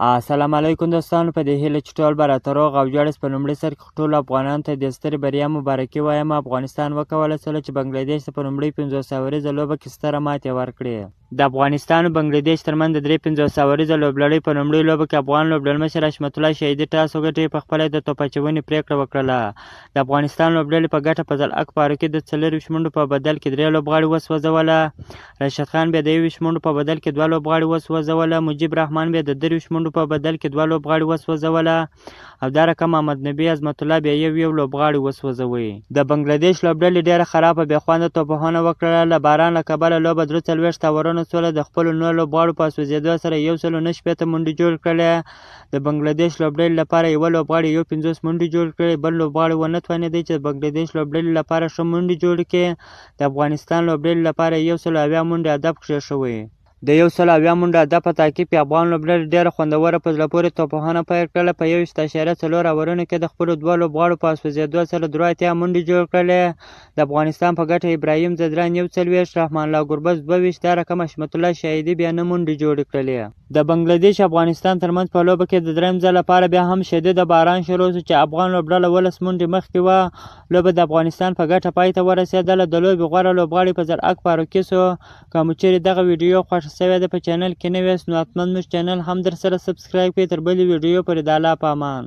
السلام علیکم دوستانو، په دې هیله چې ټول به راته روغ او جوړ یاست. په لومړي سر کې ټولو افغانانو ته د سترې بریا مبارکي وایم. افغانستان وکولای چې بنګلادیش ته په لومړۍ 50 اوریزه لوبه کې ستره ماتې ورکړي. د افغانستان او بنګلادیش ترمنځ د 50 اوریزه لوبلړۍ په لومړۍ لوبه کې افغان لوبډلمشر حشمت الله شهیدي ټاس وګټي، په خپله د توپ اچونې پرېکړه وکړله. د افغانستان لوبډلې په ګټه فضل حق فاروقي د 24 منډو په بدل کې 3 لوبغاړي وسوځوله. راشد خان بیا د 21 منډو په بدل کې 2 لوبغاړي وسوځوله. مجيب رحمان بیا د 23 منډو په بدل کې 2 لوبغاړي وسوځوله، او دا رقم احمد نبي عظمت الله بیا یو لوبغاړي وسوځوي. د بنګلادیش لوبډلې ډېره خرابه بې خونده توپوهنه وکړله. له باران له کبله لوبه 43 اورونه سوله. د خپلو 9 لوبغاړو په سوځېدو سره 169 منډې جوړ کړلې. د بنګلادیش لوبډلې لپاره یو لوبغاړي 50 منډې جوړ کړې، بل لوبغاړي ونه توانېدی چې د بنګلادیش لوبډلې لپاره ښه منډې جوړې کړي. د افغانستان لوبډلې لپاره 170 منډې هدف کېښوی. د 170 منډو هدف په تعقیب کې افغان لوبډلې ډېره خوندوره په زړه پورې توپوهنه پیل کړله. په 21.4 اورونو کې د خپلو 2 لوبغاړو په سوځېدو سره 83 منډې جوړ کړلې. د افغانستان په ګټه ابراهیم ځدران 41، رحمان الله ګربز 22، دا رقم حشمت الله شهیدي بیا 9 منډې جوړې کړلې. د بنګلادیش افغانستان ترمنځ په لوبه کې د درېیم ځل لپاره بیا هم شدید باران شروع شو چې افغان لوبډله 12 منډې مخکې وه. لوبه د افغانستان په ګټه پای ته ورسېدله. د لوبې غوره لوبغاړی فضل حق فاروقي سو. که مو چیرې دغه ویډیو خوښه سوې ده په چینل کې نوی یاست نو حتما زموږ چینل هم درسره سبسکرایب کړئ. تر بلې ویډیو پورې د الله په امان.